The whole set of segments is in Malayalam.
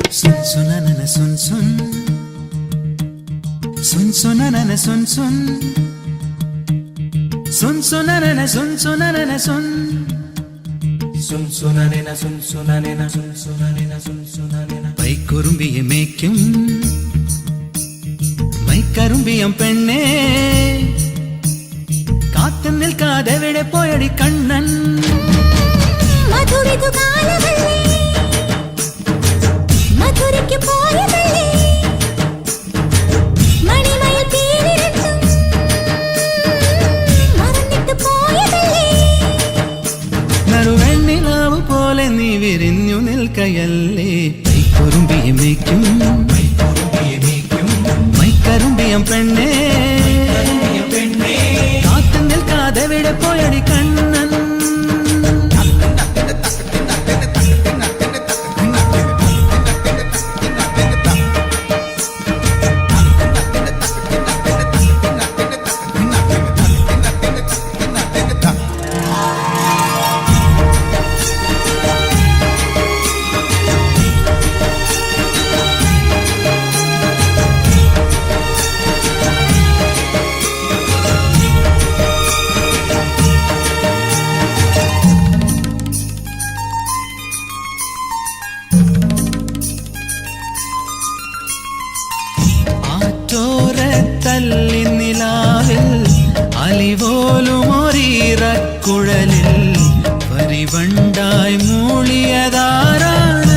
Sun sunanana sun sun Sun sunanana sun sun Sun sunanana sun sunanana sun Sun sunanena sun sunanena sun sunanena sun sunanena പൈക്കുറുമ്പിയെ മേയ്ക്കും മൈക്കറുമ്പിയം പെണ്ണേ കാത്തു നിൽക്കാതെ എവിടെ പോയടി കണ്ണൻ മധുരിതു കാലവല്ലേ മധുരയ്ക്ക് പോയതല്ലേ മണിമയിൽ തീരിരട്ടും മറന്നിട്ട് പോയതല്ലേ നറുവെണ്ണിലാവ് പോലെ നീ വിരിഞ്ഞു നിൽക്കയല്ലേ പൈക്കുറുമ്പിയെ മേയ്ക്കും മൈക്കറുമ്പിയം പെണ്ണേ കാത്തു നിൽക്കാതെ എവിടെ പോയടി കണ്ണൻ തല്ലി നിലാവിൽ അലിപോലുമൊരീറക്കുഴലിൽ പരിവണ്ടായി മൂളിയതാരാണ്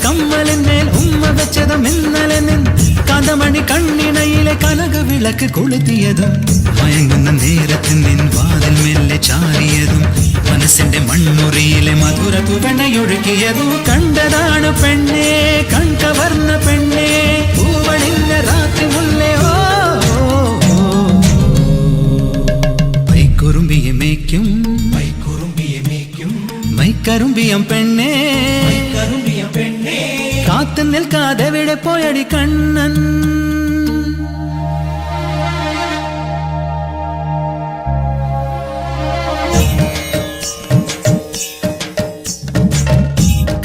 കമ്മലിന്മേൽ ഉമ്മ വെച്ചതും ഇന്നലെ നിൻ കാന്തമണി കണ്ണിണയിലെ കനക വിളക്ക് കൊളുത്തിയതും മയങ്ങുന്ന നേരത്തിൽ നിൻ വാതിൽ മെല്ലെ ചാരിയതും മനസ്സിന്റെ മണ്ണുറിയിലെ മധുര തുവണയൊഴുകിയതും കണ്ടതാണ് പെണ്ണേ കൺകവർന്ന പെണ്ണേ പൂവണിഞ്ഞ രാത്രി മുല്ലേ ഓ പൈക്കുറുമ്പിയെ മേയ്ക്കും മൈക്കറുമ്പിയം പെണ്ണേ കാത്തു നിൽക്കാതെ എവിടെ പോയടി കണ്ണൻ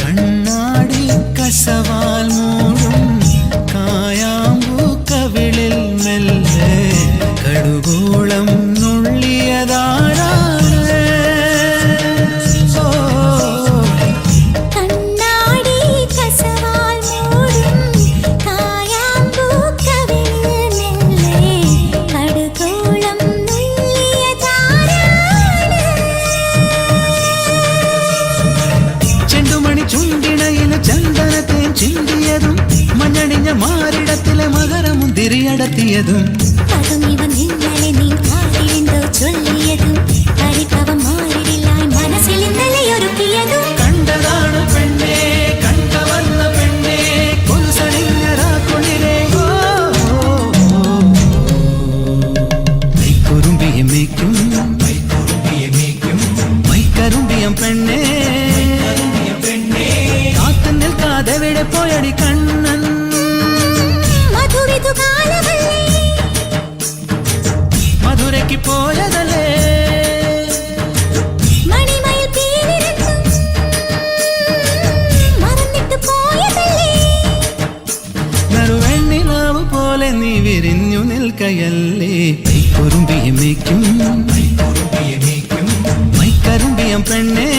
കണ്ണാടി കസവാൽ മൂടും കായാമ്പൂ കവിളിൽ മെല്ലെ കടുകോളം നുള്ളിയതാരാ ചുണ്ടിണയിലെ ചന്ദനത്തെ ചിന്തിയതും മഞ്ഞണിഞ്ഞ മാറിടത്തിലെ മകരമുന്തിരിയടത്തിയതും കണ്ടതാണ് പെണ്ണേ കണ്ടവന്ന പെണ്ണേ കൊലുസണിഞ്ഞ രാക്കുളിരേ മൈക്കുറുമ്പിയെ മേയ്ക്കും മൈക്കറുമ്പിയം പെണ്ണേ എവിടെ പോയടി കണ്ണൻ മധുരിതു കാലവല്ലേ മധുരയ്ക്ക് പോയതല്ലേ മണിമയിൽ തീരിരട്ടും മറന്നിട്ട് പോയതല്ലേ നറുവെണ്ണിലാവ് പോലെ നീ വിരിഞ്ഞു നിൽക്കയല്ലേ പൈക്കുറുമ്പിയെ മേയ്ക്കും മൈക്കറുമ്പിയം പെണ്ണേ